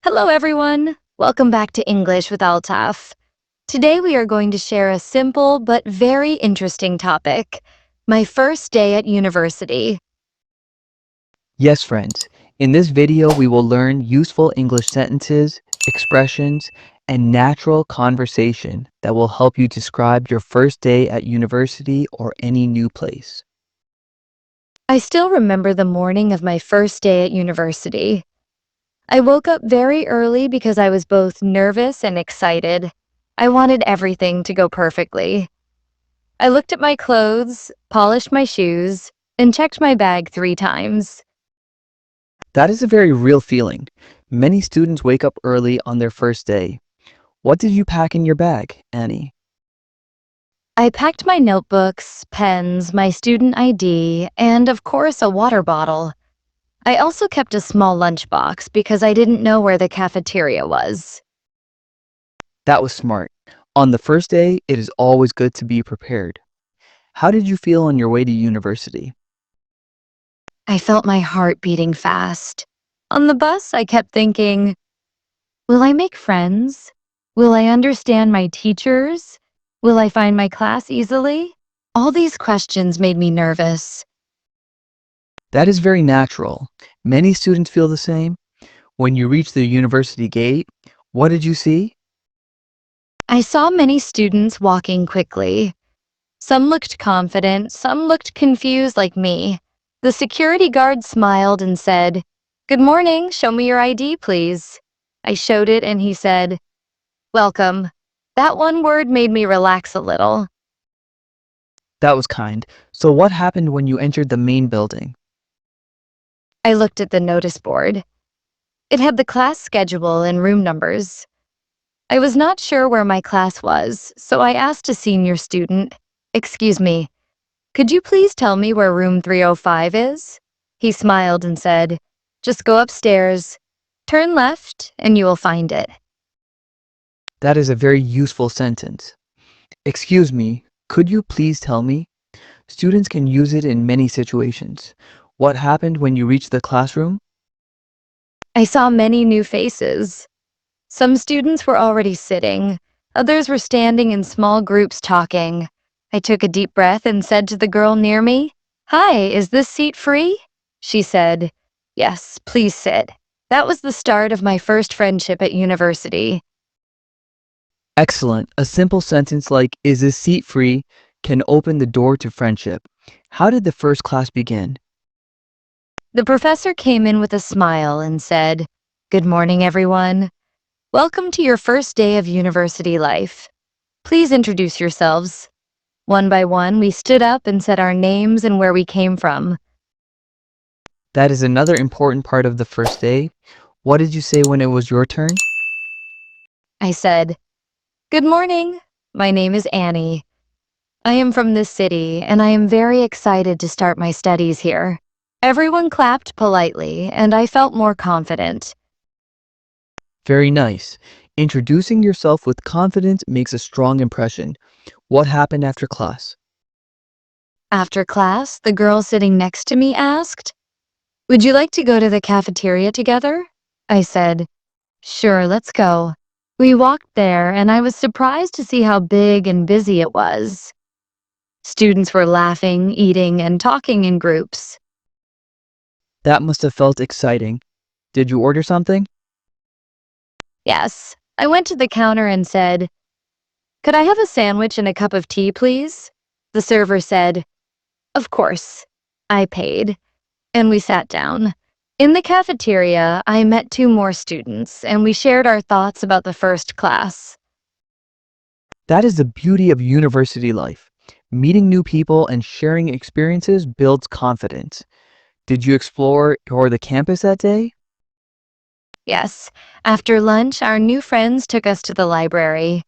Hello, everyone. Welcome back to English with Altaf. Today we are going to share a simple but very interesting topic, my first day at university. Yes, friends. In this video, we will learn useful English sentences, expressions, and natural conversation that will help you describe your first day at university or any new place. I still remember the morning of my first day at university. I woke up very early because I was both nervous and excited. I wanted everything to go perfectly. I looked at my clothes, polished my shoes, and checked my bag 3 times. That is a very real feeling. Many students wake up early on their first day. What did you pack in your bag, Annie? I packed my notebooks, pens, my student ID, and of course a water bottle. I also kept a small lunchbox because I didn't know where the cafeteria was. That was smart. On the first day, it is always good to be prepared. How did you feel on your way to university? I felt my heart beating fast. On the bus, I kept thinking, will I make friends? Will I understand my teachers? Will I find my class easily? All these questions made me nervous. That is very natural. Many students feel the same. When you reach the university gate, what did you see? I saw many students walking quickly. Some looked confident, some looked confused like me. The security guard smiled and said, "Good morning, show me your ID, please." I showed it and he said, "Welcome." That one word made me relax a little. That was kind. So what happened when you entered the main building? I looked at the notice board. It had the class schedule and room numbers. I was not sure where my class was, so I asked a senior student, "Excuse me, could you please tell me where room 305 is?" He smiled and said, "Just go upstairs, turn left, and you will find it." That is a very useful sentence. Excuse me, could you please tell me? Students can use it in many situations. What happened when you reached the classroom? I saw many new faces. Some students were already sitting, others were standing in small groups talking. I took a deep breath and said to the girl near me, "Hi, is this seat free?" She said, "Yes, please sit." That was the start of my first friendship at university. Excellent. A simple sentence like, is this seat free, can open the door to friendship. How did the first class begin? The professor came in with a smile and said, "Good morning, everyone. Welcome to your first day of university life. Please introduce yourselves." One by one, we stood up and said our names and where we came from. That is another important part of the first day. What did you say when it was your turn? I said, "Good morning. My name is Annie. I am from this city, and I am very excited to start my studies here." Everyone clapped politely, and I felt more confident. Very nice. Introducing yourself with confidence makes a strong impression. What happened after class? After class, the girl sitting next to me asked, "Would you like to go to the cafeteria together?" I said, "Sure, let's go." We walked there, and I was surprised to see how big and busy it was. Students were laughing, eating, and talking in groups. That must have felt exciting. Did you order something? Yes, I went to the counter and said, "Could I have a sandwich and a cup of tea, please?" The server said, "Of course." I paid, and we sat down. In the cafeteria, I met 2 more students, and we shared our thoughts about the first class. That is the beauty of university life. Meeting new people and sharing experiences builds confidence. Did you explore the campus that day? Yes, after lunch, our new friends took us to the library.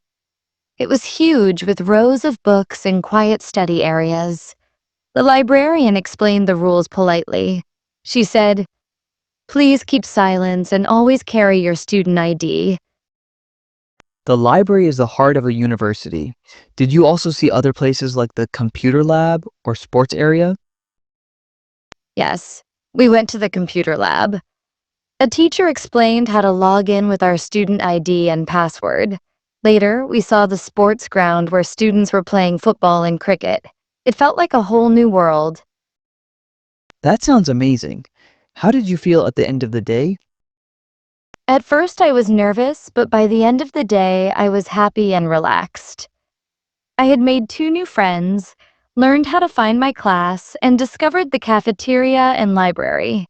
It was huge with rows of books and quiet study areas. The librarian explained the rules politely. She said, "Please keep silence and always carry your student ID." The library is the heart of a university. Did you also see other places like the computer lab or sports area? Yes, we went to the computer lab. A teacher explained how to log in with our student ID and password. Later, we saw the sports ground where students were playing football and cricket. It felt like a whole new world. That sounds amazing. How did you feel at the end of the day? At first, I was nervous, but by the end of the day, I was happy and relaxed. I had made 2 new friends, learned how to find my class, and discovered the cafeteria and library.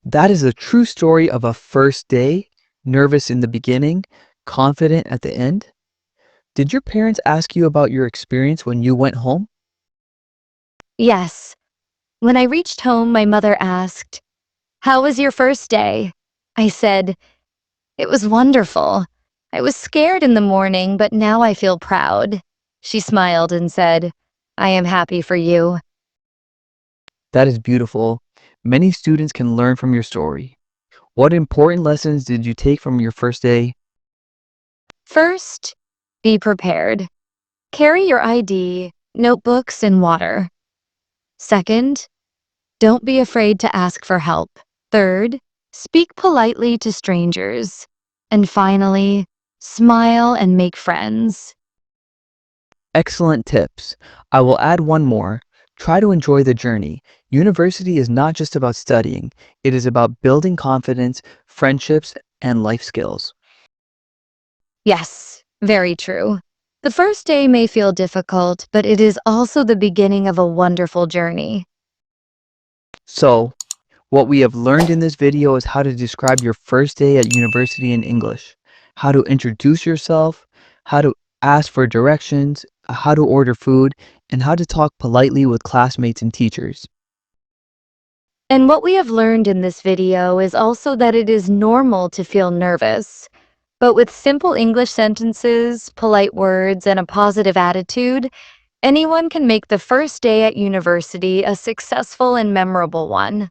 That is a true story of a first day, nervous in the beginning, confident at the end. Did your parents ask you about your experience when you went home? Yes, when I reached home, my mother asked, "How was your first day?" I said, "It was wonderful. I was scared in the morning, but now I feel proud." She smiled and said, "I am happy for you." That is beautiful. Many students can learn from your story. What important lessons did you take from your first day? First, be prepared. Carry your ID, notebooks, and water. Second, don't be afraid to ask for help. Third, speak politely to strangers. And finally, smile and make friends. Excellent tips. I will add one more. Try to enjoy the journey. University is not just about studying, it is about building confidence, friendships, and life skills. Yes, very true. The first day may feel difficult, but it is also the beginning of a wonderful journey. So, what we have learned in this video is how to describe your first day at university in English, how to introduce yourself, how to ask for directions, how to order food, and how to talk politely with classmates and teachers. And what we have learned in this video is also that it is normal to feel nervous. But with simple English sentences, polite words, and a positive attitude, anyone can make the first day at university a successful and memorable one.